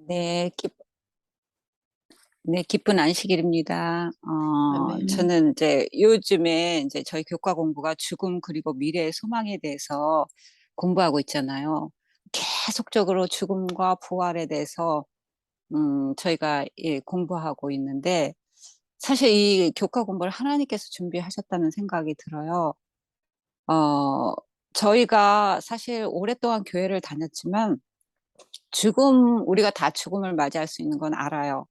네, 네, 기쁜 안식일입니다. 아멘. 저는 이제 요즘에 이제 저희 교과 공부가 죽음 그리고 미래의 소망에 대해서 공부하고 있잖아요. 계속적으로 죽음과 부활에 대해서, 저희가 공부하고 있는데, 사실 이 교과 공부를 하나님께서 준비하셨다는 생각이 들어요. 어, 저희가 사실 오랫동안 교회를 다녔지만, 우리가 다 죽음을 맞이할 수 있는 건 알아요.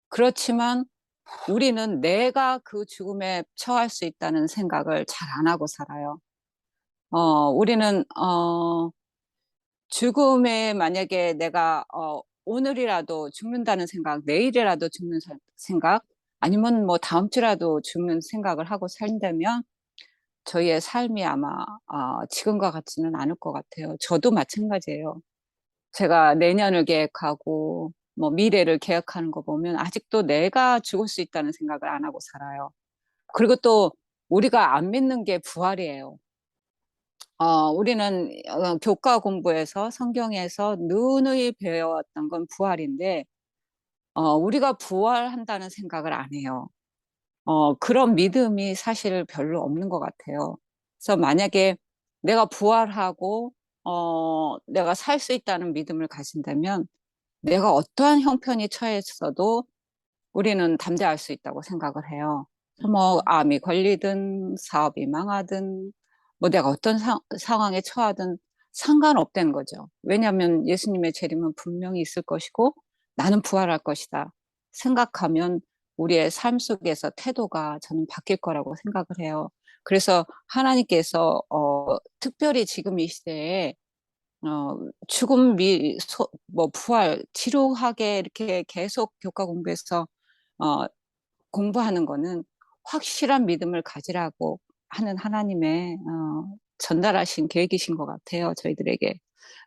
그렇지만 우리는 내가 그 죽음에 처할 수 있다는 생각을 잘 안 하고 살아요. 우리는, 죽음에 만약에 내가, 오늘이라도 죽는다는 생각, 내일이라도 죽는 생각, 아니면 뭐 다음 주라도 죽는 생각을 하고 살다면 저희의 삶이 아마, 지금과 같지는 않을 것 같아요. 저도 마찬가지예요. 제가 내년을 계획하고, 뭐 미래를 계획하는 거 보면 아직도 내가 죽을 수 있다는 생각을 안 하고 살아요. 그리고 또 우리가 안 믿는 게 부활이에요. 우리는 교과 공부에서 성경에서 누누이 배워왔던 건 부활인데, 우리가 부활한다는 생각을 안 해요. 그런 믿음이 사실 별로 없는 것 같아요. 그래서 만약에 내가 부활하고, 내가 살 수 있다는 믿음을 가진다면 내가 어떠한 형편이 처했어도 우리는 담대할 수 있다고 생각을 해요. 뭐 암이 걸리든 사업이 망하든 뭐 내가 어떤 상황에 처하든 상관없다는 거죠. 왜냐하면 예수님의 재림은 분명히 있을 것이고 나는 부활할 것이다 생각하면 우리의 삶 속에서 태도가 저는 바뀔 거라고 생각을 해요. 그래서 하나님께서 특별히 지금 이 시대에 죽음 뭐 부활 지루하게 이렇게 계속 교과 공부해서 어, 공부하는 거는 확실한 믿음을 가지라고 하는 하나님의 전달하신 계획이신 것 같아요, 저희들에게.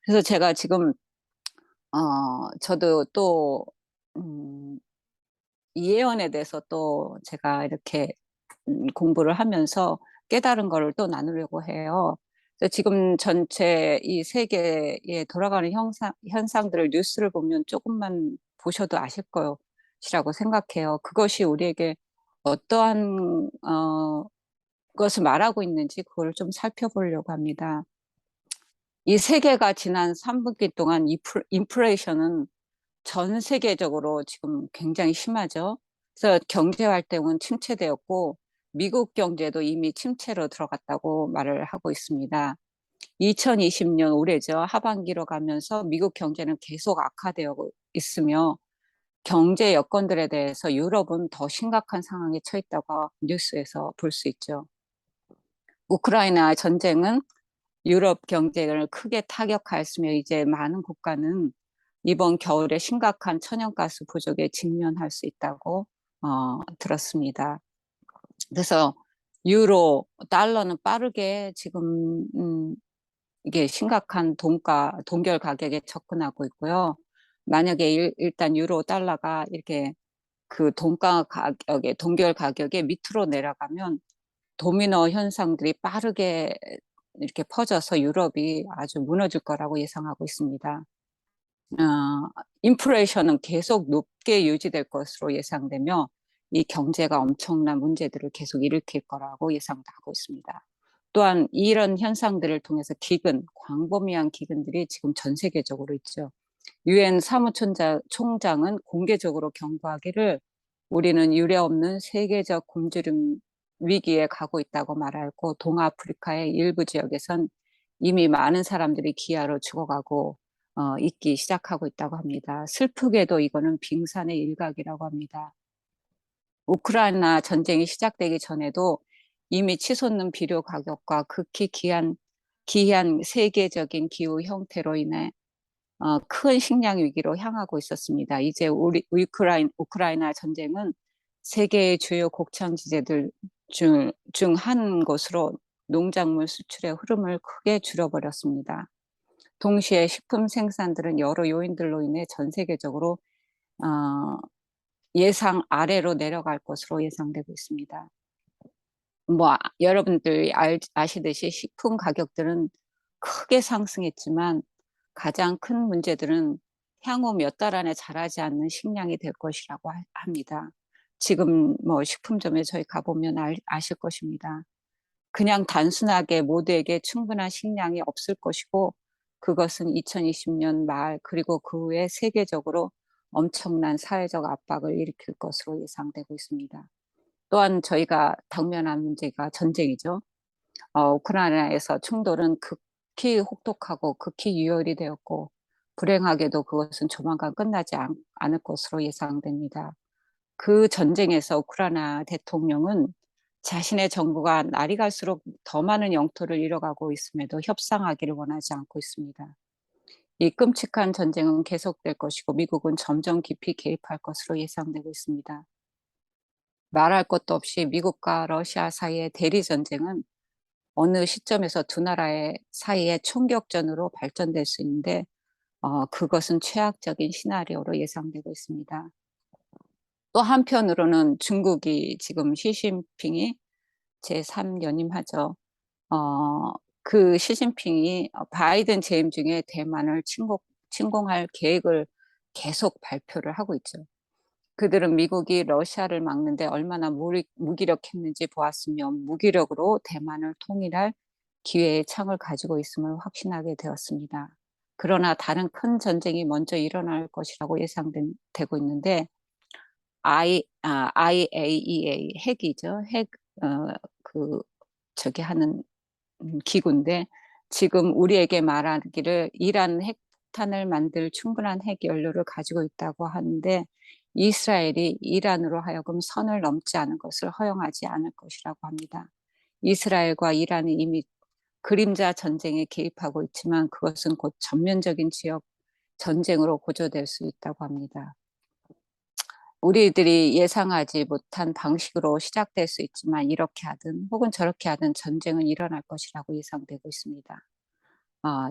그래서 제가 지금 저도 또 음, 이 예언에 대해서 또 제가 이렇게 공부를 하면서 깨달은 거를 또 나누려고 해요. 그래서 지금 전체 이 세계에 돌아가는 현상들을 뉴스를 보면 조금만 보셔도 아실 것이라고 생각해요. 그것이 우리에게 어떠한 것을 말하고 있는지 그걸 좀 살펴보려고 합니다. 이 세계가 지난 3분기 동안 인플레이션은 전 세계적으로 지금 굉장히 심하죠. 그래서 경제 활동은 침체되었고 미국 경제도 이미 침체로 들어갔다고 말을 하고 있습니다. 2020년 올해죠. 하반기로 가면서 미국 경제는 계속 악화되어 있으며 경제 여건들에 대해서 유럽은 더 심각한 상황에 처했다고 뉴스에서 볼 수 있죠. 우크라이나 전쟁은 유럽 경제를 크게 타격하였으며 이제 많은 국가는 이번 겨울에 심각한 천연가스 부족에 직면할 수 있다고 들었습니다. 그래서 유로, 달러는 빠르게 지금 이게 심각한 동결 가격에 접근하고 있고요. 만약에 일단 유로 달러가 이렇게 그 동결 가격에 밑으로 내려가면 도미노 현상들이 빠르게 이렇게 퍼져서 유럽이 아주 무너질 거라고 예상하고 있습니다. 인플레이션은 계속 높게 유지될 것으로 예상되며 이 경제가 엄청난 문제들을 계속 일으킬 거라고 예상하고 있습니다. 또한 이런 현상들을 통해서 광범위한 기근들이 지금 전 세계적으로 있죠. 유엔 사무총장은 공개적으로 경고하기를 우리는 유례없는 세계적 굶주림 위기에 가고 있다고 말하고 동아프리카의 일부 지역에선 이미 많은 사람들이 기아로 죽어가고 있기 시작하고 있다고 합니다. 슬프게도 이거는 빙산의 일각이라고 합니다. 우크라이나 전쟁이 시작되기 전에도 이미 치솟는 비료 가격과 극히 기이한 세계적인 기후 형태로 인해 큰 식량 위기로 향하고 있었습니다. 이제 우크라이나 전쟁은 세계의 주요 곡창 지대들 중 한 곳으로 농작물 수출의 흐름을 크게 줄여버렸습니다. 동시에 식품 생산들은 여러 요인들로 인해 전 세계적으로 어, 예상 아래로 내려갈 것으로 예상되고 있습니다. 뭐 여러분들이 아시듯이 식품 가격들은 크게 상승했지만 가장 큰 문제들은 향후 몇 달 안에 자라지 않는 식량이 될 것이라고 합니다. 지금 뭐 식품점에 저희 가보면 아실 것입니다. 그냥 단순하게 모두에게 충분한 식량이 없을 것이고 그것은 2020년 말 그리고 그 후에 세계적으로 엄청난 사회적 압박을 일으킬 것으로 예상되고 있습니다. 또한 저희가 당면한 문제가 전쟁이죠. 우크라이나에서 충돌은 극히 혹독하고 극히 유혈이 되었고 불행하게도 그것은 조만간 끝나지 않을 것으로 예상됩니다. 그 전쟁에서 우크라이나 대통령은 자신의 정부가 날이 갈수록 더 많은 영토를 잃어가고 있음에도 협상하기를 원하지 않고 있습니다. 이 끔찍한 전쟁은 계속될 것이고 미국은 점점 깊이 개입할 것으로 예상되고 있습니다. 말할 것도 없이 미국과 러시아 사이의 대리 전쟁은 어느 시점에서 두 나라의 사이의 총격전으로 발전될 수 있는데 그것은 최악적인 시나리오로 예상되고 있습니다. 또 한편으로는 중국이 지금 시진핑이 제3연임하죠. 그 시진핑이 바이든 재임 중에 대만을 침공할 계획을 계속 발표를 하고 있죠. 그들은 미국이 러시아를 막는데 얼마나 무기력했는지 보았으며 무기력으로 대만을 통일할 기회의 창을 가지고 있음을 확신하게 되었습니다. 그러나 다른 큰 전쟁이 먼저 일어날 것이라고 예상되고 있는데 IAEA 핵이죠. 그 저기 하는 기구인데 지금 우리에게 말하기를 이란 핵탄을 만들 충분한 핵 연료를 가지고 있다고 하는데 이스라엘이 이란으로 하여금 선을 넘지 않은 것을 허용하지 않을 것이라고 합니다. 이스라엘과 이란이 이미 그림자 전쟁에 개입하고 있지만 그것은 곧 전면적인 지역 전쟁으로 고조될 수 있다고 합니다. 우리들이 예상하지 못한 방식으로 시작될 수 있지만 이렇게 하든 혹은 저렇게 하든 전쟁은 일어날 것이라고 예상되고 있습니다.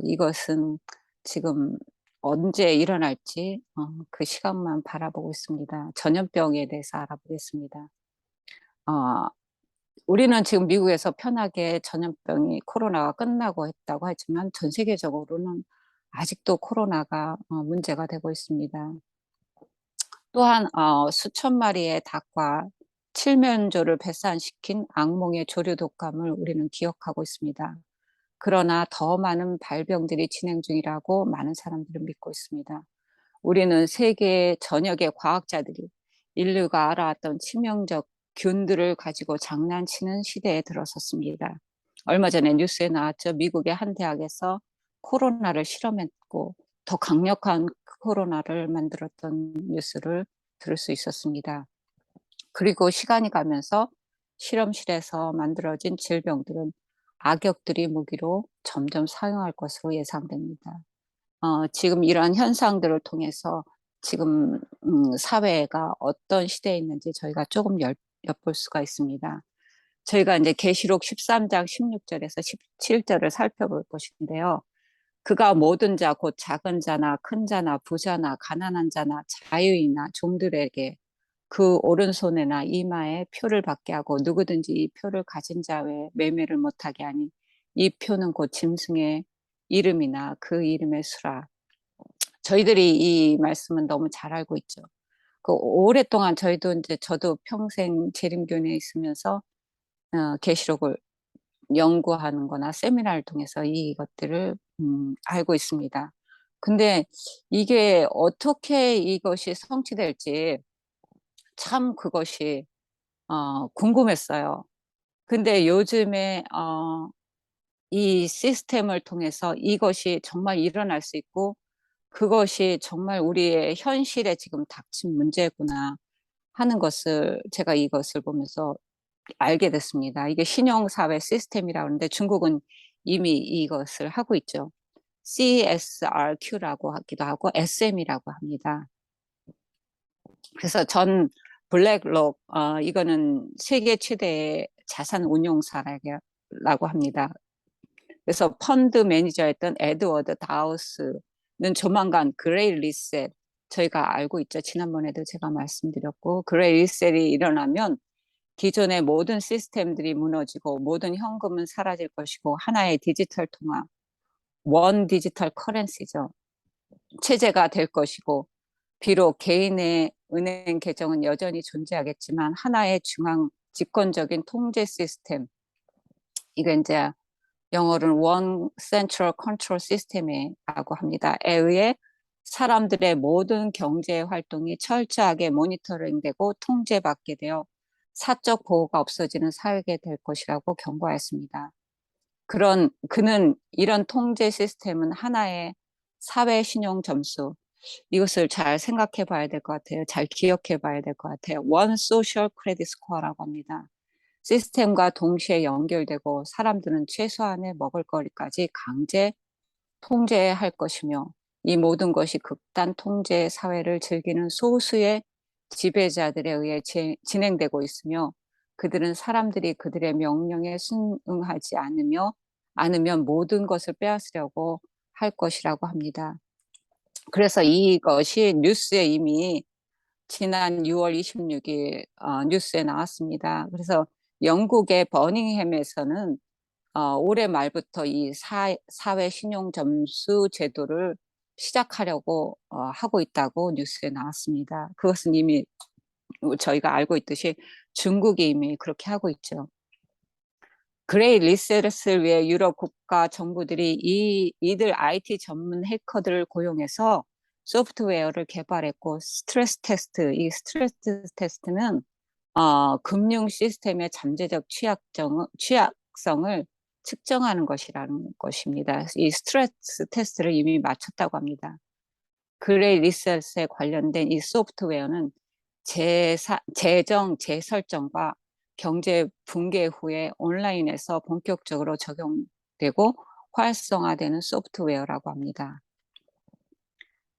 이것은 지금 언제 일어날지 그 시간만 바라보고 있습니다. 전염병에 대해서 알아보겠습니다. 우리는 지금 미국에서 편하게 전염병이 코로나가 끝나고 했다고 하지만 전 세계적으로는 아직도 코로나가 문제가 되고 있습니다. 또한 수천 마리의 닭과 칠면조를 배산시킨 악몽의 조류 독감을 우리는 기억하고 있습니다. 그러나 더 많은 발병들이 진행 중이라고 많은 사람들은 믿고 있습니다. 우리는 세계 전역의 과학자들이 인류가 알아왔던 치명적 균들을 가지고 장난치는 시대에 들어섰습니다. 얼마 전에 뉴스에 나왔죠. 미국의 한 대학에서 코로나를 실험했고 더 강력한 코로나를 만들었던 뉴스를 들을 수 있었습니다. 그리고 시간이 가면서 실험실에서 만들어진 질병들은 악역들이 무기로 점점 사용할 것으로 예상됩니다. 지금 이러한 현상들을 통해서 지금 사회가 어떤 시대에 있는지 저희가 조금 엿볼 수가 있습니다. 저희가 이제 계시록 13장 16절에서 17절을 살펴볼 것인데요. 그가 모든 자, 곧 작은 자나 큰 자나 부자나 가난한 자나 자유인이나 종들에게 그 오른손에나 이마에 표를 받게 하고 누구든지 이 표를 가진 자 외에 매매를 못하게 하니 이 표는 곧 짐승의 이름이나 그 이름의 수라. 저희들이 이 말씀은 너무 잘 알고 있죠. 오랫동안 저도 평생 재림교회에 있으면서 계시록을 연구하는 거나 세미나를 통해서 이것들을 알고 있습니다. 근데 이게 어떻게 이것이 성취될지 참 그것이 궁금했어요. 근데 요즘에 이 시스템을 통해서 이것이 정말 일어날 수 있고 그것이 정말 우리의 현실에 지금 닥친 문제구나 하는 것을 제가 이것을 보면서 알게 됐습니다. 이게 신용사회 시스템이라고 하는데 중국은 이미 이것을 하고 있죠. CSRQ라고 하기도 하고 SM이라고 합니다. 그래서 전 블랙록 이거는 세계 최대의 자산 운용사라고 합니다. 그래서 펀드 매니저였던 에드워드 다우스는 조만간 그레이 리셋 저희가 알고 있죠. 지난번에도 제가 말씀드렸고 그레이 리셋이 일어나면 기존의 모든 시스템들이 무너지고 모든 현금은 사라질 것이고 하나의 디지털 통화, 원 디지털 커런시죠. 체제가 될 것이고, 비록 개인의 은행 계정은 여전히 존재하겠지만 하나의 중앙 집권적인 통제 시스템, 이게 이제 영어로는 One Central Control System이라고 합니다. 에 의해 사람들의 모든 경제 활동이 철저하게 모니터링되고 통제받게 되어 사적 보호가 없어지는 사회가 될 것이라고 경고하였습니다. 그는 이런 통제 시스템은 하나의 사회 신용 점수, 이것을 잘 생각해 봐야 될 것 같아요. 잘 기억해 봐야 될 것 같아요. One Social Credit Score라고 합니다. 시스템과 동시에 연결되고 사람들은 최소한의 먹을거리까지 강제 통제할 것이며, 이 모든 것이 극단 통제 사회를 즐기는 소수의 지배자들에 의해 진행되고 있으며, 그들은 사람들이 그들의 명령에 순응하지 않으면 모든 것을 빼앗으려고 할 것이라고 합니다. 그래서 이것이 뉴스에 이미 지난 6월 26일 뉴스에 나왔습니다. 그래서 영국의 버닝햄에서는 올해 말부터 이 사회 신용 점수 제도를 시작하려고 하고 있다고 뉴스에 나왔습니다. 그것은 이미 저희가 알고 있듯이 중국이 이미 그렇게 하고 있죠. 그레이 리셋을 위해 유럽 국가 정부들이 이들 IT 전문 해커들을 고용해서 소프트웨어를 개발했고, 이 스트레스 테스트는 금융 시스템의 잠재적 취약성을 측정하는 것이라는 것입니다. 이 스트레스 테스트를 이미 마쳤다고 합니다. 그레이 리셋에 관련된 이 소프트웨어는 재정 재설정과 경제 붕괴 후에 온라인에서 본격적으로 적용되고 활성화되는 소프트웨어라고 합니다.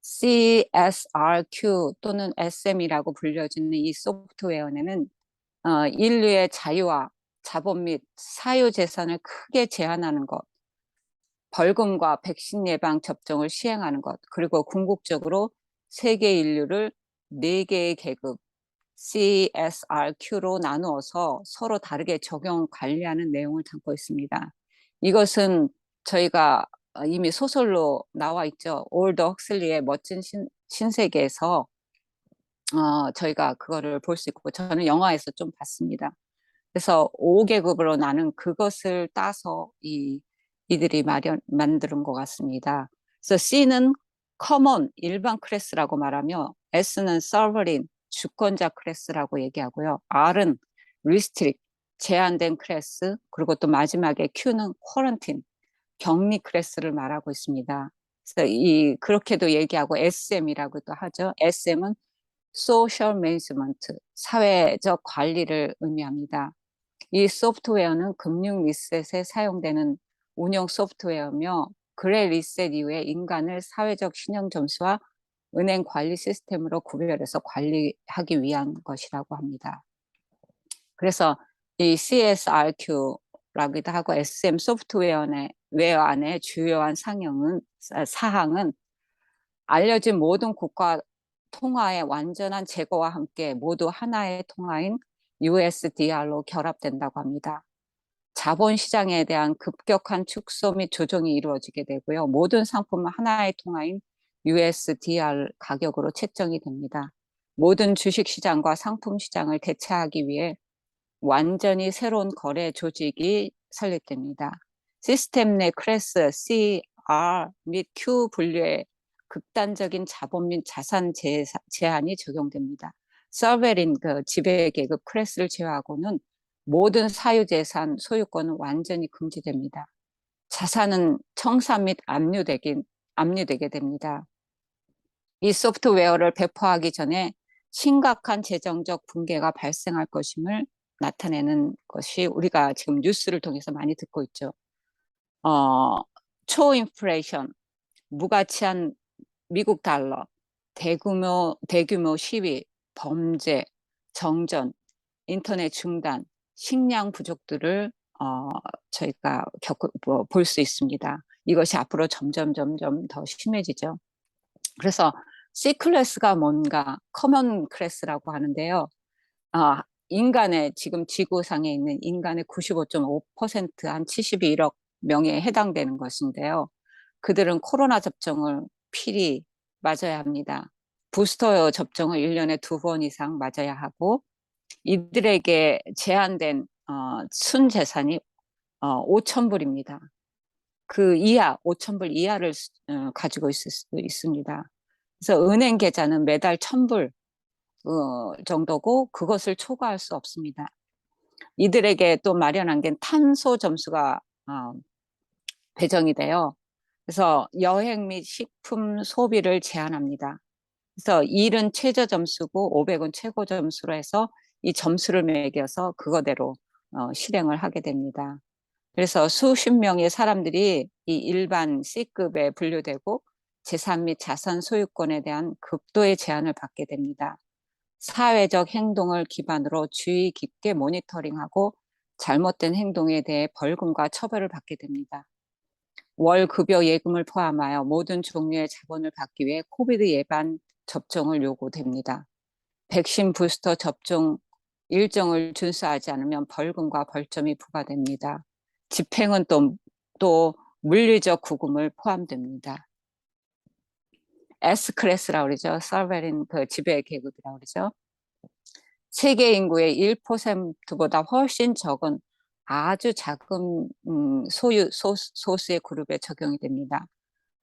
CSRQ 또는 SM이라고 불려지는 이 소프트웨어는 인류의 자유와 자본 및 사유재산을 크게 제한하는 것, 벌금과 백신 예방 접종을 시행하는 것, 그리고 궁극적으로 세계 인류를 4개의 계급 CSRQ로 나누어서 서로 다르게 적용 관리하는 내용을 담고 있습니다. 이것은 저희가 이미 소설로 나와 있죠. 올더 헉슬리의 멋진 신세계에서 저희가 그거를 볼 수 있고, 저는 영화에서 좀 봤습니다. 그래서 5계급으로 나눈 그것을 따서 이들이 만드는 것 같습니다. 그래서 C는 common, 일반 클래스라고 말하며, S는 sovereign, 주권자 클래스라고 얘기하고요. R은 restrict, 제한된 클래스, 그리고 또 마지막에 Q는 quarantine, 격리 클래스를 말하고 있습니다. 그래서 그렇게도 얘기하고 SM이라고도 하죠. SM은 social management, 사회적 관리를 의미합니다. 이 소프트웨어는 금융 리셋에 사용되는 운영 소프트웨어며, 그레이 리셋 이후에 인간을 사회적 신용 점수와 은행 관리 시스템으로 구별해서 관리하기 위한 것이라고 합니다. 그래서 이 CSRQ라기도 하고 SM 소프트웨어 안에 주요한 사항은 알려진 모든 국가 통화의 완전한 제거와 함께 모두 하나의 통화인 USDR로 결합된다고 합니다. 자본시장에 대한 급격한 축소 및 조정이 이루어지게 되고요. 모든 상품은 하나의 통화인 USDR 가격으로 책정이 됩니다. 모든 주식시장과 상품시장을 대체하기 위해 완전히 새로운 거래 조직이 설립됩니다. 시스템 내 클래스 C, R 및 Q 분류에 극단적인 자본 및 자산 제한이 적용됩니다. 서베린 지배계급 클래스를 제외하고는 모든 사유재산 소유권은 완전히 금지됩니다. 자산은 청산 및 압류되게 됩니다. 이 소프트웨어를 배포하기 전에 심각한 재정적 붕괴가 발생할 것임을 나타내는 것이 우리가 지금 뉴스를 통해서 많이 듣고 있죠. 초인플레이션, 무가치한 미국 달러, 대규모 시위, 범죄, 정전, 인터넷 중단, 식량 부족들을 저희가 볼 수 있습니다. 이것이 앞으로 점점 더 심해지죠. 그래서 C 클래스가 뭔가 커먼 클래스라고 하는데요. 인간의 지금 지구상에 있는 인간의 95.5%, 한 72억 명에 해당되는 것인데요. 그들은 코로나 접종을 필히 맞아야 합니다. 부스터 접종을 1년에 2번 이상 맞아야 하고, 이들에게 제한된 순재산이 5,000불입니다. 그 이하, 5,000불 이하를 가지고 있을 수도 있습니다. 그래서 은행 계좌는 매달 1,000불 정도고, 그것을 초과할 수 없습니다. 이들에게 또 마련한 게 탄소 점수가 배정이 돼요. 그래서 여행 및 식품 소비를 제한합니다. 그래서 1은 최저 점수고 500은 최고 점수로 해서 이 점수를 매겨서 그거대로 실행을 하게 됩니다. 그래서 수십 명의 사람들이 이 일반 C급에 분류되고 재산 및 자산 소유권에 대한 급도의 제한을 받게 됩니다. 사회적 행동을 기반으로 주의 깊게 모니터링하고 잘못된 행동에 대해 벌금과 처벌을 받게 됩니다. 월 급여 예금을 포함하여 모든 종류의 자본을 받기 위해 코비드 예방 접종을 요구됩니다. 백신 부스터 접종 일정을 준수하지 않으면 벌금과 벌점이 부과됩니다. 집행은 또 물리적 구금을 포함됩니다. S클래스라고 그러죠. 서베린 그 지배 계급이라고 그러죠. 세계 인구의 1%보다 훨씬 적은 아주 작은 소수의 그룹에 적용이 됩니다.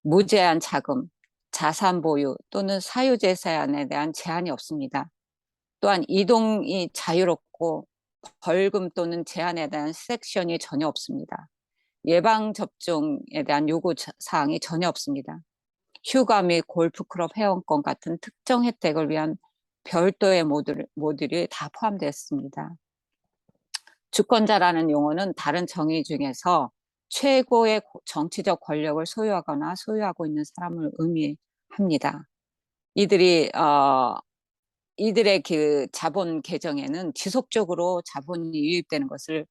무제한 자금, 자산 보유 또는 사유재산에 대한 제한이 없습니다. 또한 이동이 자유롭고 벌금 또는 제한에 대한 섹션이 전혀 없습니다. 예방접종에 대한 요구 사항이 전혀 없습니다. 휴가 및 골프클럽 회원권 같은 특정 혜택을 위한 별도의 모듈이 다 포함되었습니다. 주권자라는 용어는 다른 정의 중에서 최고의 정치적 권력을 소유하거나 소유하고 있는 사람을 의미합니다. 이들의 그 자본 계정에는 지속적으로 자본이 유입되는 것을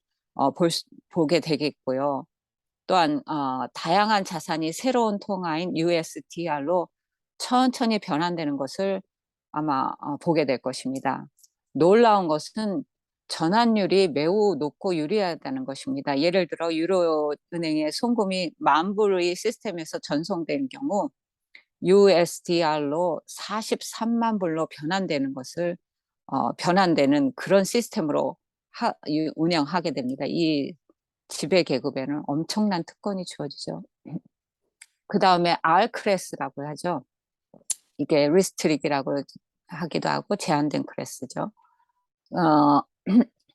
보게 되겠고요. 또한 다양한 자산이 새로운 통화인 USDR로 천천히 변환되는 것을 아마 보게 될 것입니다. 놀라운 것은 전환율이 매우 높고 유리하다는 것입니다. 예를 들어 유로은행의 송금이 10,000불의 시스템에서 전송된 경우 USDR로 43만 불로 변환되는 그런 시스템으로 운영하게 됩니다. 이 지배 계급에는 엄청난 특권이 주어지죠. 그 다음에 R클래스라고 하죠. 이게 리스트릭이라고 하기도 하고 제한된 클래스죠.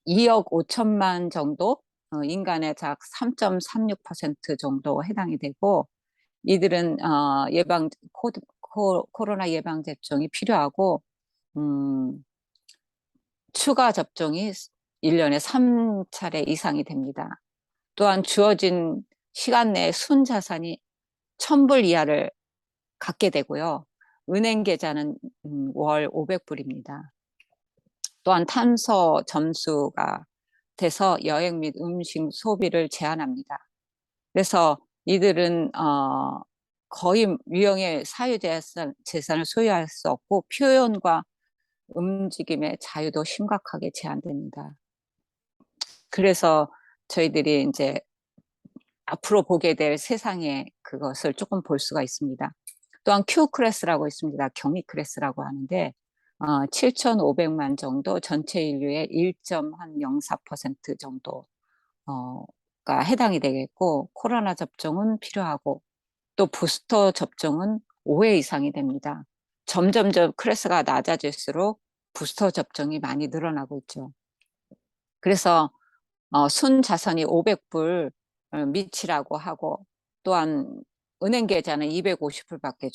2억 5천만 정도 인간의 약 3.36% 정도 해당이 되고, 이들은 코로나 예방 접종이 필요하고 추가 접종이 1년에 3차례 이상이 됩니다. 또한 주어진 시간 내에 순자산이 1,000불 이하를 갖게 되고요. 은행 계좌는 월 500불입니다. 또한 탄소 점수가 돼서 여행 및 음식 소비를 제한합니다. 그래서 이들은 거의 유형의 사유재산을 소유할 수 없고 표현과 움직임의 자유도 심각하게 제한됩니다. 그래서 저희들이 이제 앞으로 보게 될 세상의 그것을 조금 볼 수가 있습니다. 또한 Q 클래스라고 있습니다. 경위 클래스라고 하는데 7,500만 정도 전체 인류의 1.04% 정도가 해당이 되겠고, 코로나 접종은 필요하고 또 부스터 접종은 5회 이상이 됩니다. 점점점 클래스가 낮아질수록 부스터 접종이 많이 늘어나고 있죠. 그래서 순자산이 500불 미치라고 하고, 또한 은행 계좌는 250불밖에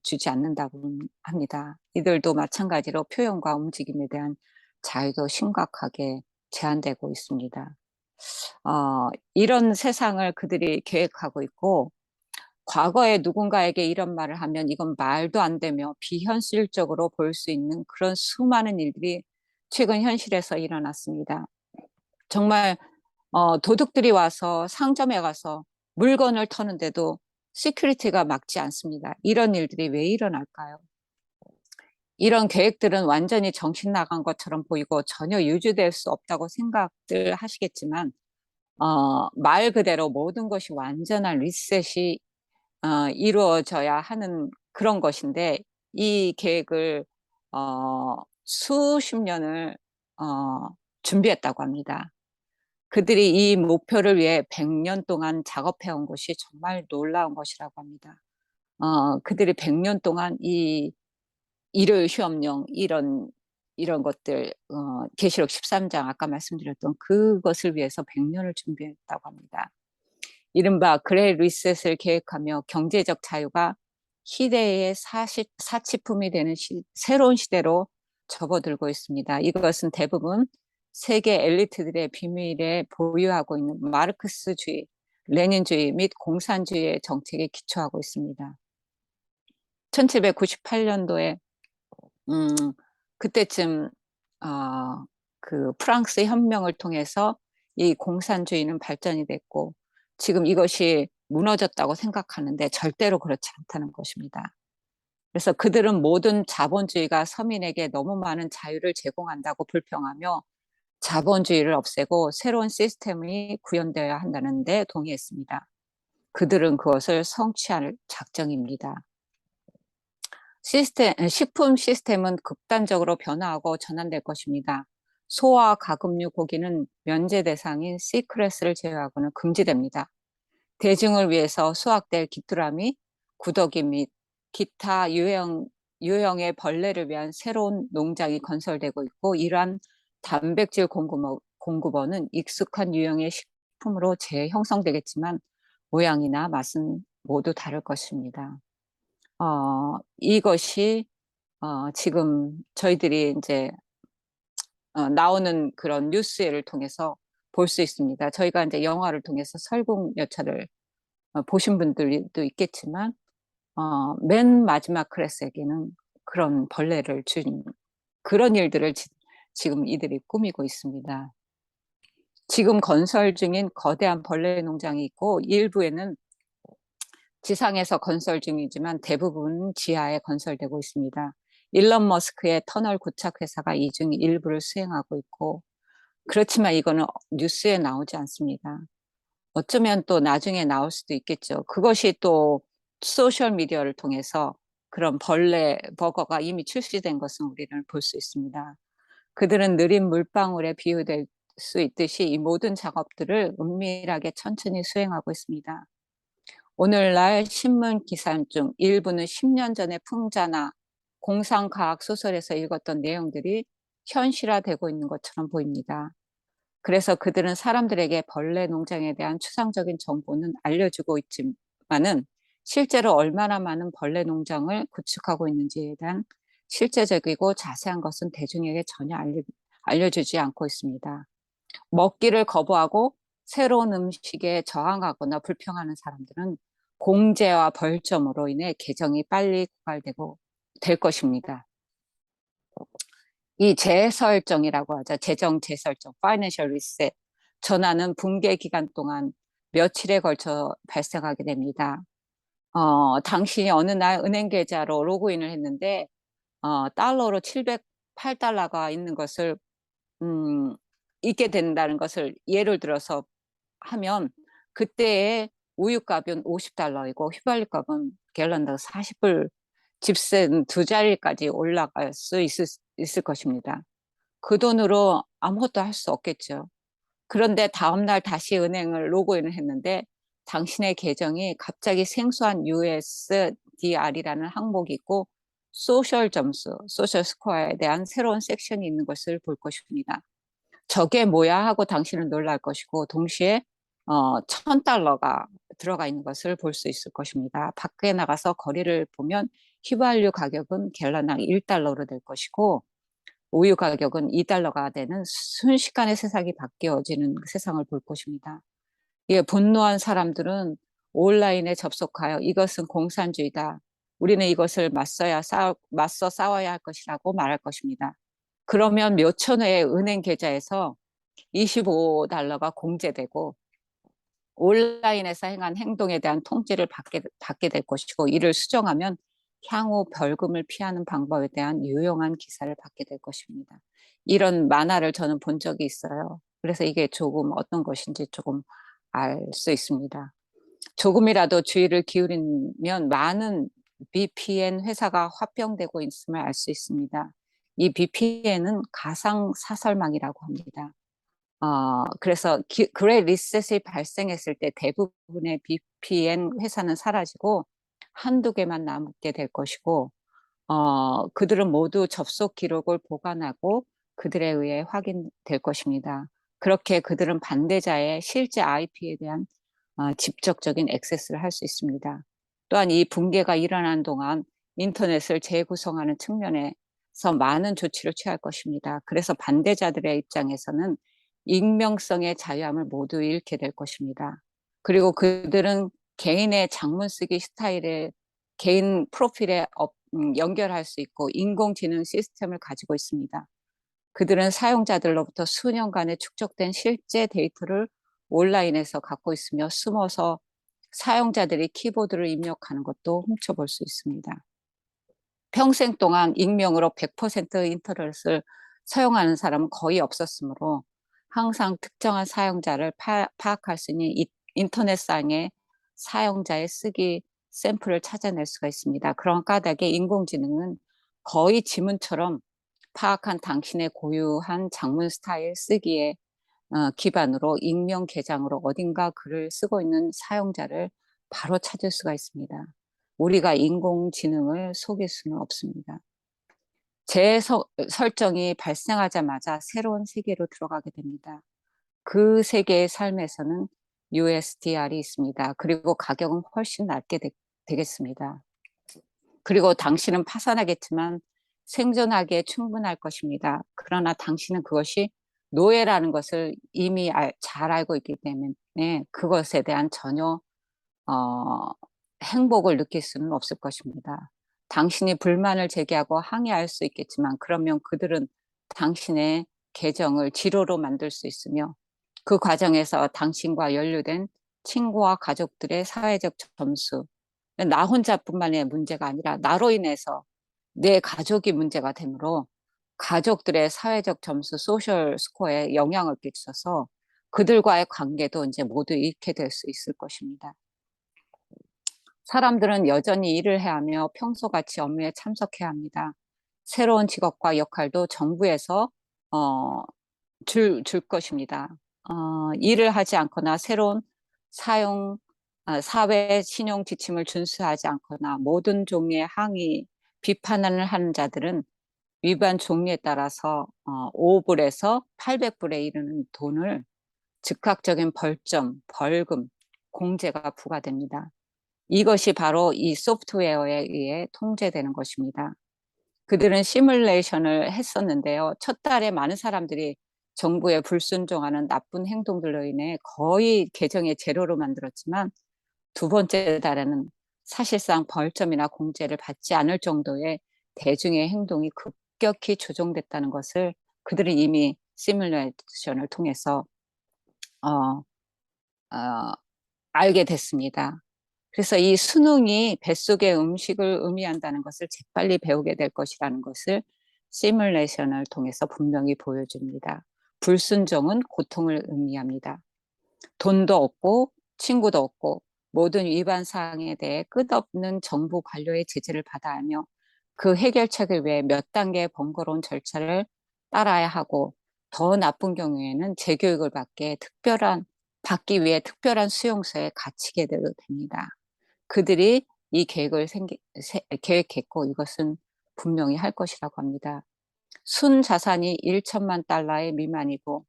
주지 않는다고 합니다. 이들도 마찬가지로 표현과 움직임에 대한 자유도 심각하게 제한되고 있습니다. 이런 세상을 그들이 계획하고 있고, 과거에 누군가에게 이런 말을 하면 이건 말도 안 되며 비현실적으로 볼 수 있는 그런 수많은 일들이 최근 현실에서 일어났습니다. 정말 도둑들이 와서 상점에 가서 물건을 터는데도 시큐리티가 막지 않습니다. 이런 일들이 왜 일어날까요? 이런 계획들은 완전히 정신 나간 것처럼 보이고 전혀 유지될 수 없다고 생각들 하시겠지만, 말 그대로 모든 것이 완전한 리셋이 이루어져야 하는 그런 것인데 이 계획을 수십 년을 어, 준비했다고 합니다. 그들이 이 목표를 위해 100년 동안 작업해 온 것이 정말 놀라운 것이라고 합니다. 그들이 100년 동안 이 일요일 휴업령 이런 것들 계시록 13장 아까 말씀드렸던 그것을 위해서 100년을 준비했다고 합니다. 이른바 그레이 리셋을 계획하며 경제적 자유가 시대의 사치품이 되는 새로운 시대로 접어들고 있습니다. 이것은 대부분 세계 엘리트들의 비밀에 보유하고 있는 마르크스주의, 레닌주의 및 공산주의의 정책에 기초하고 있습니다. 1798년도에 그때쯤 그 프랑스 혁명을 통해서 이 공산주의는 발전이 됐고 지금 이것이 무너졌다고 생각하는데 절대로 그렇지 않다는 것입니다. 그래서 그들은 모든 자본주의가 서민에게 너무 많은 자유를 제공한다고 불평하며 자본주의를 없애고 새로운 시스템이 구현되어야 한다는 데 동의했습니다. 그들은 그것을 성취할 작정입니다. 식품 시스템은 극단적으로 변화하고 전환될 것입니다. 소와 가금류 고기는 면제 대상인 시크레스를 제외하고는 금지됩니다. 대중을 위해서 수확될 귀뚜라미, 구더기 및 기타 유형의 벌레를 위한 새로운 농장이 건설되고 있고 이러한 단백질 공급원은 익숙한 유형의 식품으로 재형성되겠지만 모양이나 맛은 모두 다를 것입니다. 이것이 지금 저희들이 이제 나오는 그런 뉴스를 통해서 볼 수 있습니다. 저희가 이제 영화를 통해서 설국열차를 보신 분들도 있겠지만 맨 마지막 클래스에게는 그런 벌레를 준 그런 일들을 지금 이들이 꾸미고 있습니다. 지금 건설 중인 거대한 벌레 농장이 있고 일부에는 지상에서 건설 중이지만 대부분 지하에 건설되고 있습니다. 일론 머스크의 터널 구착 회사가 이 중 일부를 수행하고 있고 그렇지만 이거는 뉴스에 나오지 않습니다. 어쩌면 또 나중에 나올 수도 있겠죠. 그것이 또 소셜 미디어를 통해서 그런 벌레 버거가 이미 출시된 것은 우리는 볼 수 있습니다. 그들은 느린 물방울에 비유될 수 있듯이 이 모든 작업들을 은밀하게 천천히 수행하고 있습니다. 오늘날 신문 기사 중 일부는 10년 전에 풍자나 공상과학 소설에서 읽었던 내용들이 현실화되고 있는 것처럼 보입니다. 그래서 그들은 사람들에게 벌레 농장에 대한 추상적인 정보는 알려주고 있지만은 실제로 얼마나 많은 벌레 농장을 구축하고 있는지에 대한 실제적이고 자세한 것은 대중에게 전혀 알려주지 않고 있습니다. 먹기를 거부하고 새로운 음식에 저항하거나 불평하는 사람들은 공제와 벌점으로 인해 계정이 빨리 고갈되고 될 것입니다. 이 재설정이라고 하죠. 재정 재설정, 파이낸셜 리셋. 전환은 붕괴 기간 동안 며칠에 걸쳐 발생하게 됩니다. 당신이 어느 날 은행 계좌로 로그인을 했는데 달러로 708달러가 있는 것을 있게 된다는 것을 예를 들어서 하면 그때의 우유값은 50달러이고 휘발유값은 갤런당 40불 집세는 두 자리까지 올라갈 수 있을 것입니다. 그 돈으로 아무것도 할 수 없겠죠. 그런데 다음날 다시 은행을 로그인을 했는데 당신의 계정이 갑자기 생소한 USDR이라는 항목이 있고 소셜 점수, 소셜 스코어에 대한 새로운 섹션이 있는 것을 볼 것입니다. 저게 뭐야 하고 당신은 놀랄 것이고 동시에 1,000달러가 들어가 있는 것을 볼 수 있을 것입니다. 밖에 나가서 거리를 보면 휘발유 가격은 갤런당 1달러로 될 것이고 우유 가격은 2달러가 되는 순식간에 세상이 바뀌어지는 세상을 볼 것입니다. 예, 분노한 사람들은 온라인에 접속하여 이것은 공산주의다. 우리는 이것을 맞서 싸워야 할 것이라고 말할 것입니다. 그러면 몇 천 회의 은행 계좌에서 25달러가 공제되고 온라인에서 행한 행동에 대한 통지를 받게 될 것이고 이를 수정하면 향후 벌금을 피하는 방법에 대한 유용한 기사를 받게 될 것입니다. 이런 만화를 저는 본 적이 있어요. 그래서 이게 조금 어떤 것인지 조금 알 수 있습니다. 조금이라도 주의를 기울이면 많은 VPN 회사가 화병되고 있음을 알 수 있습니다. 이 VPN은 가상 사설망이라고 합니다. 그래서 그레이 리셋이 발생했을 때 대부분의 VPN 회사는 사라지고 한두 개만 남게 될 것이고, 그들은 모두 접속 기록을 보관하고 그들에 의해 확인될 것입니다. 그렇게 그들은 반대자의 실제 IP에 대한 직접적인 액세스를 할 수 있습니다. 또한 이 붕괴가 일어나는 동안 인터넷을 재구성하는 측면에서 많은 조치를 취할 것입니다. 그래서 반대자들의 입장에서는 익명성의 자유함을 모두 잃게 될 것입니다. 그리고 그들은 개인의 장문 쓰기 스타일에 개인 프로필에 연결할 수 있고 인공지능 시스템을 가지고 있습니다. 그들은 사용자들로부터 수년간의 축적된 실제 데이터를 온라인에서 갖고 있으며 숨어서 사용자들이 키보드를 입력하는 것도 훔쳐볼 수 있습니다. 평생 동안 익명으로 100% 인터넷을 사용하는 사람은 거의 없었으므로 항상 특정한 사용자를 파악할 수 있는 인터넷상의 사용자의 쓰기 샘플을 찾아낼 수가 있습니다. 그런 까닭에 인공지능은 거의 지문처럼 파악한 당신의 고유한 장문 스타일 쓰기에 기반으로 익명 계정으로 어딘가 글을 쓰고 있는 사용자를 바로 찾을 수가 있습니다. 우리가 인공지능을 속일 수는 없습니다. 재설정이 발생하자마자 새로운 세계로 들어가게 됩니다. 그 세계의 삶에서는 USDR이 있습니다. 그리고 가격은 훨씬 낮게 되겠습니다. 그리고 당신은 파산하겠지만 생존하기에 충분할 것입니다. 그러나 당신은 그것이 노예라는 것을 이미 잘 알고 있기 때문에 그것에 대한 전혀 어, 행복을 느낄 수는 없을 것입니다. 당신이 불만을 제기하고 항의할 수 있겠지만 그러면 그들은 당신의 계정을 지로로 만들 수 있으며 그 과정에서 당신과 연루된 친구와 가족들의 사회적 점수, 나 혼자뿐만의 문제가 아니라 나로 인해서 내 가족이 문제가 되므로 가족들의 사회적 점수, 소셜 스코어에 영향을 끼쳐서 그들과의 관계도 이제 모두 잃게 될 수 있을 것입니다. 사람들은 여전히 일을 해야 하며 평소같이 업무에 참석해야 합니다. 새로운 직업과 역할도 정부에서 어, 줄 것입니다. 일을 하지 않거나 새로운 사용, 사회 신용 지침을 준수하지 않거나 모든 종류의 항의, 비판을 하는 자들은 위반 종류에 따라서 5불에서 800불에 이르는 돈을 즉각적인 벌점, 벌금, 공제가 부과됩니다. 이것이 바로 이 소프트웨어에 의해 통제되는 것입니다. 그들은 시뮬레이션을 했었는데요. 첫 달에 많은 사람들이 정부에 불순종하는 나쁜 행동들로 인해 거의 계정의 제로로 만들었지만 두 번째 달에는 사실상 벌점이나 공제를 받지 않을 정도의 대중의 행동이 급격히 조정됐다는 것을 그들은 이미 시뮬레이션을 통해서 어, 어, 알게 됐습니다. 그래서 이 수능이 뱃속의 음식을 의미한다는 것을 재빨리 배우게 될 것이라는 것을 시뮬레이션을 통해서 분명히 보여줍니다. 불순종은 고통을 의미합니다. 돈도 없고 친구도 없고 모든 위반 사항에 대해 끝없는 정부 관료의 제재를 받아야 하며 그 해결책을 위해 몇 단계의 번거로운 절차를 따라야 하고 더 나쁜 경우에는 재교육을 받기 위해 특별한 수용소에 갇히게 됩니다. 그들이 이 계획했고 이것은 분명히 할 것이라고 합니다. 순 자산이 1천만 달러의 미만이고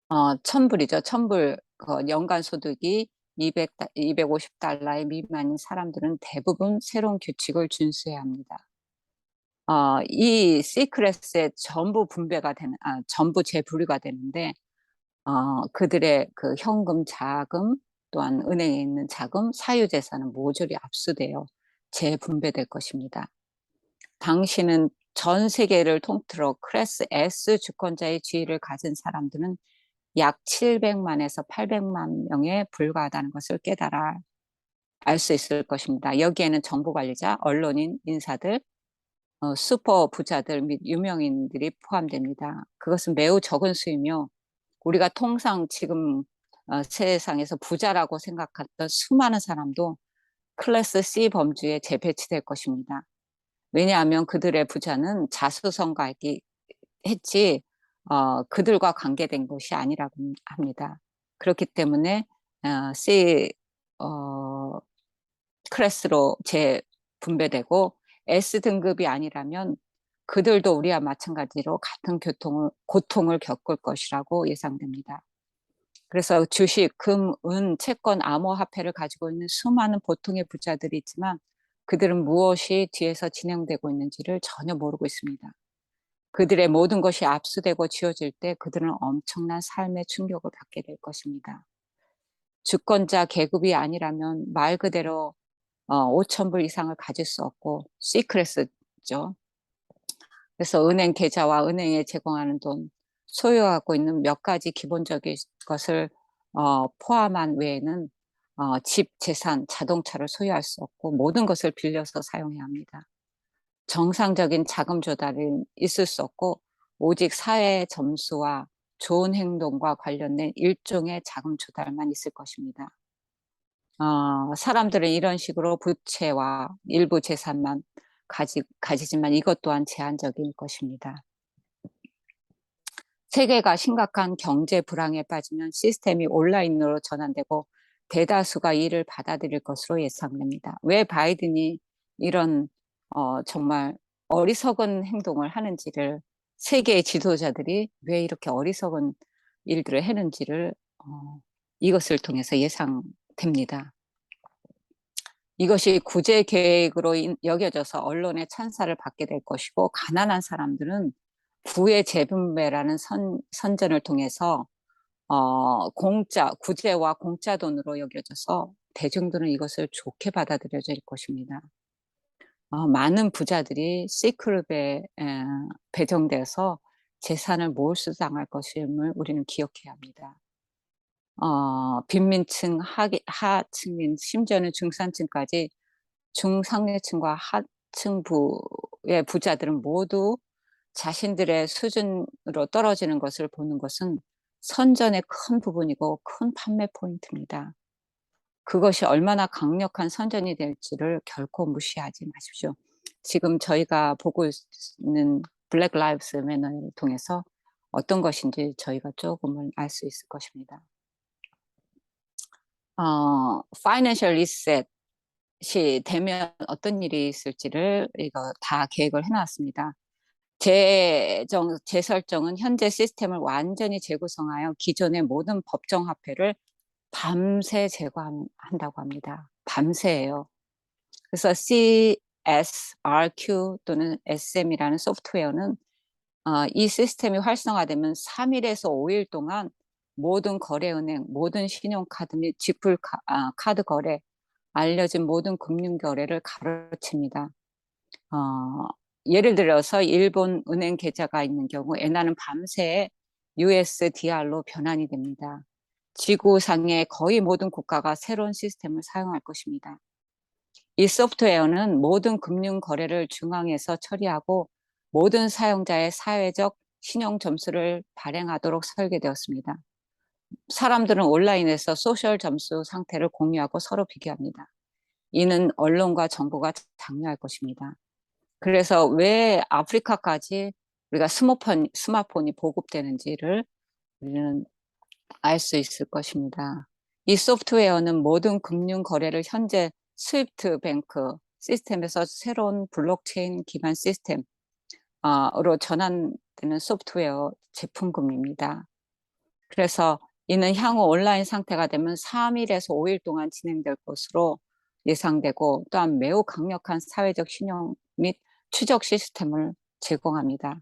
1000불이죠. 1000불 연간 소득이 250달러의 미만인 사람들은 대부분 새로운 규칙을 준수해야 합니다. 이 시크릿에 전부 재분류가 되는데 그들의 그 현금, 자금, 또한 은행에 있는 자금, 사유재산은 모조리 압수되어 재분배될 것입니다. 당신은 전 세계를 통틀어 클래스 S 주권자의 지위를 가진 사람들은 약 700만에서 800만 명에 불과하다는 것을 깨달아 알 수 있을 것입니다. 여기에는 정부 관리자, 언론인, 인사들, 슈퍼 부자들 및 유명인들이 포함됩니다. 그것은 매우 적은 수이며 우리가 통상 지금 세상에서 부자라고 생각했던 수많은 사람도 클래스 C 범주에 재배치될 것입니다. 왜냐하면 그들의 부자는 자수성가했지 그들과 관계된 것이 아니라고 합니다. 그렇기 때문에 C 어, 클래스로 재분배되고 S 등급이 아니라면 그들도 우리와 마찬가지로 같은 고통을 겪을 것이라고 예상됩니다. 그래서 주식, 금, 은, 채권, 암호화폐를 가지고 있는 수많은 보통의 부자들이 있지만 그들은 무엇이 뒤에서 진행되고 있는지를 전혀 모르고 있습니다. 그들의 모든 것이 압수되고 지워질 때 그들은 엄청난 삶의 충격을 받게 될 것입니다. 주권자 계급이 아니라면 말 그대로 5천 불 이상을 가질 수 없고 시크릿이죠. 그래서 은행 계좌와 은행에 제공하는 돈, 소유하고 있는 몇 가지 기본적인 것을 포함한 외에는 집, 재산, 자동차를 소유할 수 없고 모든 것을 빌려서 사용해야 합니다. 정상적인 자금 조달은 있을 수 없고 오직 사회 점수와 좋은 행동과 관련된 일종의 자금 조달만 있을 것입니다. 사람들은 이런 식으로 부채와 일부 재산만 가지지만 이것 또한 제한적일 것입니다. 세계가 심각한 경제 불황에 빠지면 시스템이 온라인으로 전환되고 대다수가 이를 받아들일 것으로 예상됩니다. 왜 바이든이 이런 정말 어리석은 행동을 하는지를 세계의 지도자들이 왜 이렇게 어리석은 일들을 하는지를 이것을 통해서 예상됩니다. 이것이 구제 계획으로 여겨져서 언론의 찬사를 받게 될 것이고 가난한 사람들은 부의 재분배라는 선전을 통해서 구제와 공짜 돈으로 여겨져서 대중들은 이것을 좋게 받아들여질 것입니다. 많은 부자들이 C그룹에 배정돼서 재산을 몰수당할 것임을 우리는 기억해야 합니다. 빈민층, 하층민, 심지어는 중산층까지 중상류층과 하층부의 부자들은 모두 자신들의 수준으로 떨어지는 것을 보는 것은 선전의 큰 부분이고 큰 판매 포인트입니다. 그것이 얼마나 강력한 선전이 될지를 결코 무시하지 마십시오. 지금 저희가 보고 있는 블랙 라이브스 매너를 통해서 어떤 것인지 저희가 조금은 알 수 있을 것입니다. 파이낸셜 리셋이 되면 어떤 일이 있을지를 이거 다 계획을 해놨습니다. 재설정은 현재 시스템을 완전히 재구성하여 기존의 모든 법정 화폐를 밤새 제거한다고 합니다. 밤새예요. 그래서 CSRQ 또는 SM이라는 소프트웨어는 이 시스템이 활성화되면 3일에서 5일 동안 모든 거래은행, 모든 신용카드 및 지불 카드 거래, 알려진 모든 금융 거래를 가로칩니다. 예를 들어서 일본 은행 계좌가 있는 경우 엔화는 밤새 USDR로 변환이 됩니다. 지구상의 거의 모든 국가가 새로운 시스템을 사용할 것입니다. 이 소프트웨어는 모든 금융 거래를 중앙에서 처리하고 모든 사용자의 사회적 신용 점수를 발행하도록 설계되었습니다. 사람들은 온라인에서 소셜 점수 상태를 공유하고 서로 비교합니다. 이는 언론과 정부가 장려할 것입니다. 그래서 왜 아프리카까지 우리가 스마트폰이 보급되는지를 우리는 알 수 있을 것입니다. 이 소프트웨어는 모든 금융 거래를 현재 스위프트 뱅크 시스템에서 새로운 블록체인 기반 시스템으로 전환되는 소프트웨어 제품군입니다. 그래서 이는 향후 온라인 상태가 되면 3일에서 5일 동안 진행될 것으로 예상되고 또한 매우 강력한 사회적 신용 및 추적 시스템을 제공합니다.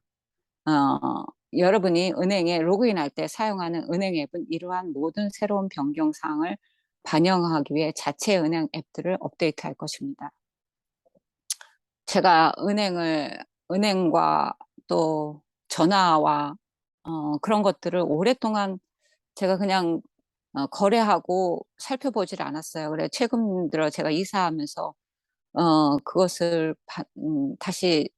여러분이 은행에 로그인할 때 사용하는 은행 앱은 이러한 모든 새로운 변경 사항을 반영하기 위해 자체 은행 앱들을 업데이트할 것입니다. 제가 은행과 또 전화와 그런 것들을 오랫동안 제가 그냥 거래하고 살펴보질 않았어요. 그래 최근 들어 제가 이사하면서 그것을 다시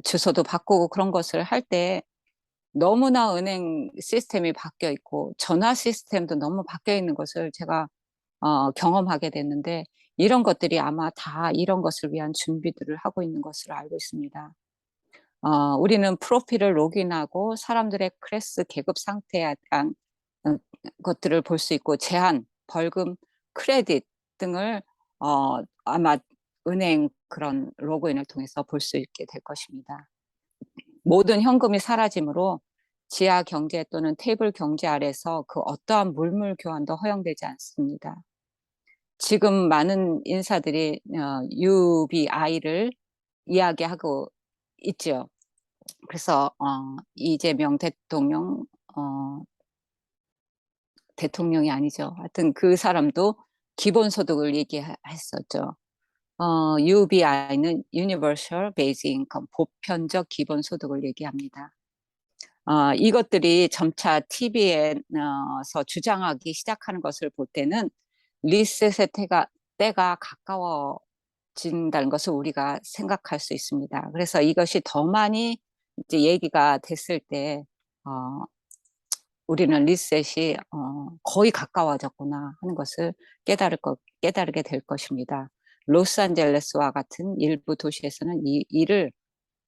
주소도 바꾸고 그런 것을 할 때 너무나 은행 시스템이 바뀌어 있고 전화 시스템도 너무 바뀌어 있는 것을 제가 경험하게 됐는데 이런 것들이 아마 다 이런 것을 위한 준비들을 하고 있는 것으로 알고 있습니다. 우리는 프로필을 로그인하고 사람들의 클래스 계급 상태에 대한 어, 것들을 볼 수 있고 제한, 벌금, 크레딧 등을 아마 은행 그런 로그인을 통해서 볼 수 있게 될 것입니다. 모든 현금이 사라지므로 지하 경제 또는 테이블 경제 아래서 그 어떠한 물물 교환도 허용되지 않습니다. 지금 많은 인사들이 UBI를 이야기하고 있죠. 그래서 이재명 대통령이 아니죠. 하여튼 그 사람도 기본소득을 얘기했었죠. UBI는 Universal Basic Income, 보편적 기본소득을 얘기합니다. 이것들이 점차 TV에서 주장하기 시작하는 것을 볼 때는 리셋의 때가 가까워진다는 것을 우리가 생각할 수 있습니다. 그래서 이것이 더 많이 이제 얘기가 됐을 때 우리는 리셋이 거의 가까워졌구나 하는 것을 깨달게 될 것입니다. 로스앤젤레스와 같은 일부 도시에서는 이 일을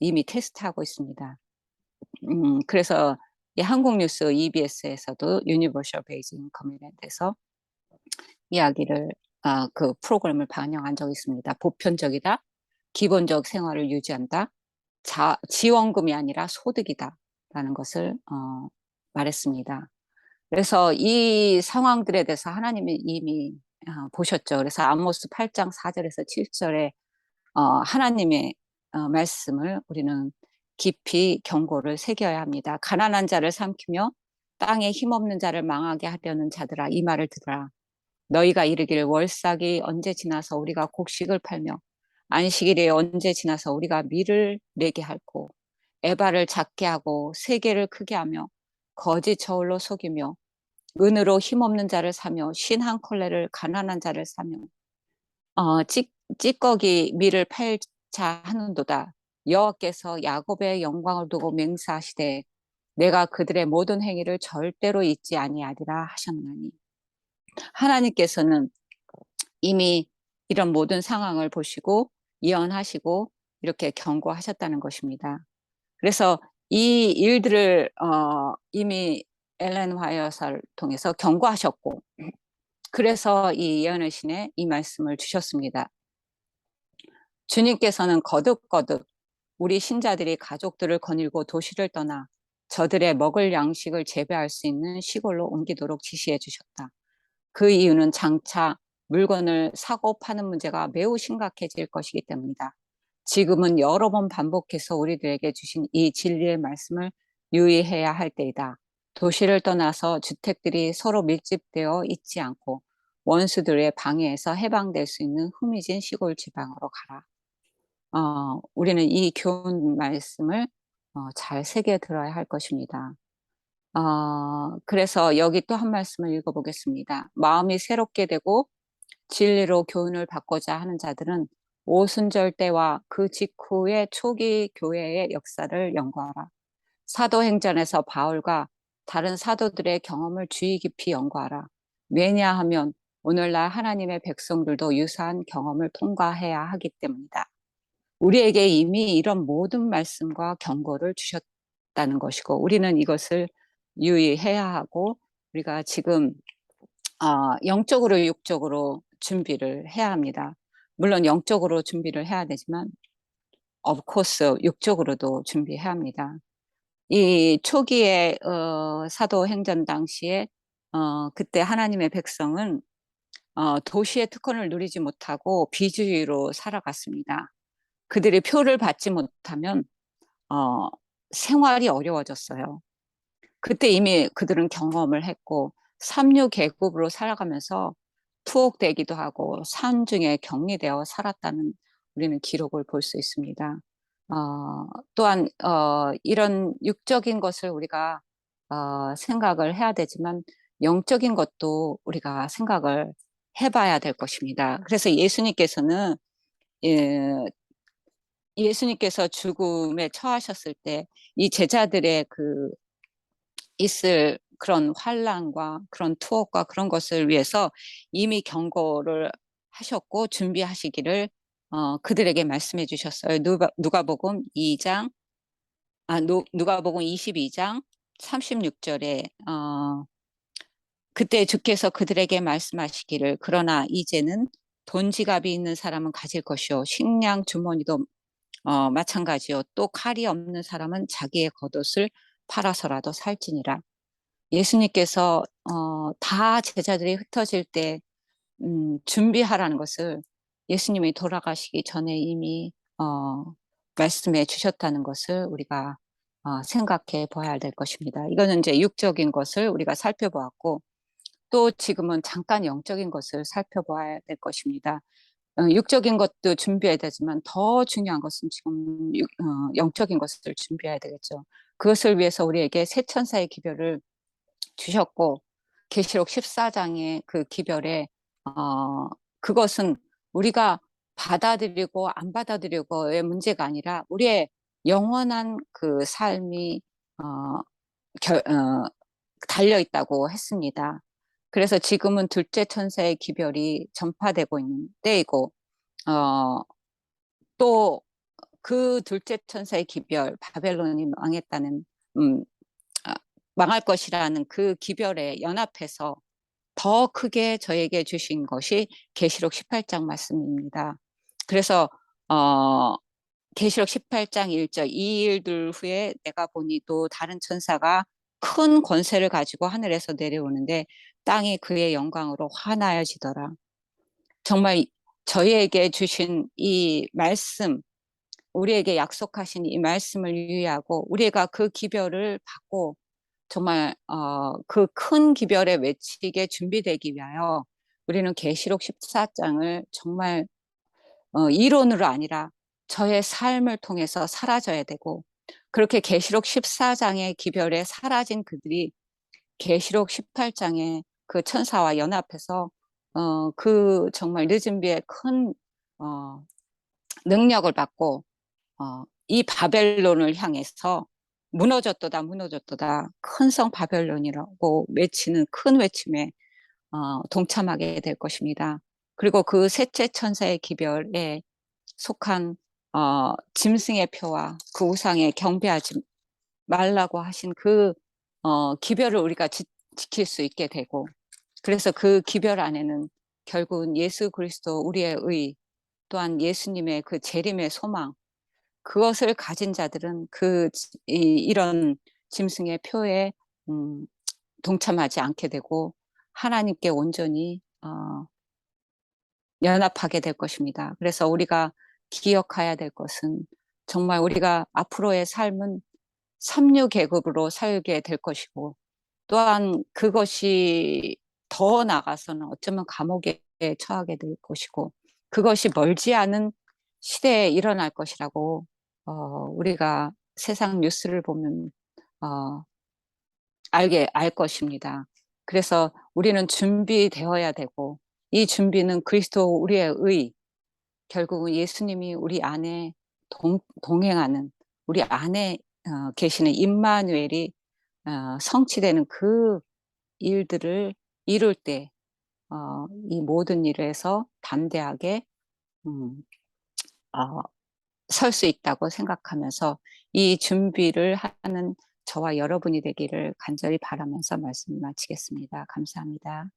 이미 테스트하고 있습니다. 그래서 이 한국 뉴스 EBS에서도 유니버셜 베이직 인컴에 대해서 이야기를 그 프로그램을 반영한 적이 있습니다. 보편적이다, 기본적 생활을 유지한다, 지원금이 아니라 소득이다라는 것을 말했습니다. 그래서 이 상황들에 대해서 하나님이 이미 보셨죠. 그래서 아모스 8장 4절에서 7절에 하나님의 말씀을 우리는 깊이 경고를 새겨야 합니다. 가난한 자를 삼키며 땅에 힘없는 자를 망하게 하려는 자들아 이 말을 들으라. 너희가 이르기를 월삭이 언제 지나서 우리가 곡식을 팔며 안식일이 언제 지나서 우리가 밀을 내게 할고 에바를 작게 하고 세계를 크게 하며 거짓 저울로 속이며 은으로 힘없는 자를 사며 신 한 컬레를 가난한 자를 사며 찌꺼기 밀을 팔자 하는도다. 여호와께서 야곱의 영광을 두고 맹세하시되 내가 그들의 모든 행위를 절대로 잊지 아니하리라 하셨나니 하나님께서는 이미 이런 모든 상황을 보시고 예언하시고 이렇게 경고하셨다는 것입니다. 그래서 이 일들을 이미 엘렌 화이어사를 통해서 경고하셨고 그래서 이 예언의 신에 이 말씀을 주셨습니다. 주님께서는 거듭거듭 우리 신자들이 가족들을 거닐고 도시를 떠나 저들의 먹을 양식을 재배할 수 있는 시골로 옮기도록 지시해 주셨다. 그 이유는 장차 물건을 사고 파는 문제가 매우 심각해질 것이기 때문이다. 지금은 여러 번 반복해서 우리들에게 주신 이 진리의 말씀을 유의해야 할 때이다. 도시를 떠나서 주택들이 서로 밀집되어 있지 않고 원수들의 방해에서 해방될 수 있는 흥미진 시골 지방으로 가라. 우리는 이 교훈 말씀을 잘 새겨 들어야 할 것입니다. 그래서 여기 또 한 말씀을 읽어보겠습니다. 마음이 새롭게 되고 진리로 교훈을 받고자 하는 자들은 오순절 때와 그 직후의 초기 교회의 역사를 연구하라. 사도행전에서 바울과 다른 사도들의 경험을 주의 깊이 연구하라. 왜냐하면 오늘날 하나님의 백성들도 유사한 경험을 통과해야 하기 때문이다. 우리에게 이미 이런 모든 말씀과 경고를 주셨다는 것이고 우리는 이것을 유의해야 하고 우리가 지금 영적으로 육적으로 준비를 해야 합니다. 물론 영적으로 준비를 해야 되지만 of course 육적으로도 준비해야 합니다. 이 초기에 사도행전 당시에 그때 하나님의 백성은 도시의 특권을 누리지 못하고 비주의로 살아갔습니다. 그들이 표를 받지 못하면 생활이 어려워졌어요. 그때 이미 그들은 경험을 했고 삼류계급으로 살아가면서 투옥되기도 하고 산중에 격리되어 살았다는 우리는 기록을 볼 수 있습니다. 또한 이런 육적인 것을 우리가 생각을 해야 되지만 영적인 것도 우리가 생각을 해봐야 될 것입니다. 그래서 예, 예수님께서 죽음에 처하셨을 때 이 제자들의 있을 그런 환난과 그런 투옥과 그런 것을 위해서 이미 경고를 하셨고 준비하시기를 그들에게 말씀해 주셨어요. 누가복음 2장 누가복음 22장 36절에 그때 주께서 그들에게 말씀하시기를 그러나 이제는 돈 지갑이 있는 사람은 가질 것이요 식량 주머니도 마찬가지요 또 칼이 없는 사람은 자기의 겉옷을 팔아서라도 살지니라. 예수님께서 다 제자들이 흩어질 때 준비하라는 것을 예수님이 돌아가시기 전에 이미 말씀해 주셨다는 것을 우리가 생각해 봐야 될 것입니다. 이거는 이제 육적인 것을 우리가 살펴보았고 또 지금은 잠깐 영적인 것을 살펴봐야 될 것입니다. 육적인 것도 준비해야 되지만 더 중요한 것은 지금 영적인 것을 준비해야 되겠죠. 그것을 위해서 우리에게 새 천사의 기별을 주셨고 계시록 14장의 그 기별에 그것은 우리가 받아들이고 안 받아들이고의 문제가 아니라 우리의 영원한 그 삶이 어, 결, 어, 달려 있다고 했습니다. 그래서 지금은 둘째 천사의 기별이 전파되고 있는 때이고 또 그 둘째 천사의 기별 바벨론이 망했다는 음, 아, 망할 것이라는 그 기별에 연합해서 더 크게 저에게 주신 것이 계시록 18장 말씀입니다. 그래서 계시록 18장 1절 이 일들 후에 내가 보니 또 다른 천사가 큰 권세를 가지고 하늘에서 내려오는데 땅이 그의 영광으로 환하여지더라. 정말 저희에게 주신 이 말씀, 우리에게 약속하신 이 말씀을 유의하고 우리가 그 기별을 받고 정말 그 큰 기별에 외치게 준비되기 위하여 우리는 계시록 14장을 정말 이론으로 아니라 저의 삶을 통해서 사라져야 되고 그렇게 계시록 14장의 기별에 사라진 그들이 계시록 18장에 그 천사와 연합해서 그 정말 늦은 비에 큰 능력을 받고 이 바벨론을 향해서 무너졌도다 무너졌도다 큰 성 바벨론이라고 외치는 큰 외침에 동참하게 될 것입니다. 그리고 그 셋째 천사의 기별에 속한 짐승의 표와 그 우상에 경배하지 말라고 하신 그 기별을 우리가 지킬 수 있게 되고 그래서 그 기별 안에는 결국은 예수 그리스도 우리의 의 또한 예수님의 그 재림의 소망 그것을 가진 자들은 이런 짐승의 표에 동참하지 않게 되고 하나님께 온전히 연합하게 될 것입니다. 그래서 우리가 기억해야 될 것은 정말 우리가 앞으로의 삶은 삼류계급으로 살게 될 것이고 또한 그것이 더 나아가서는 어쩌면 감옥에 처하게 될 것이고 그것이 멀지 않은 시대에 일어날 것이라고 우리가 세상 뉴스를 보면 어, 알 것입니다. 그래서 우리는 준비되어야 되고 이 준비는 그리스도 우리의 의 결국은 예수님이 우리 안에 동행하는 우리 안에 계시는 임마누엘이 성취되는 그 일들을 이룰 때 이 모든 일에서 담대하게 음, 어, 설 수 있다고 생각하면서 이 준비를 하는 저와 여러분이 되기를 간절히 바라면서 말씀 마치겠습니다. 감사합니다.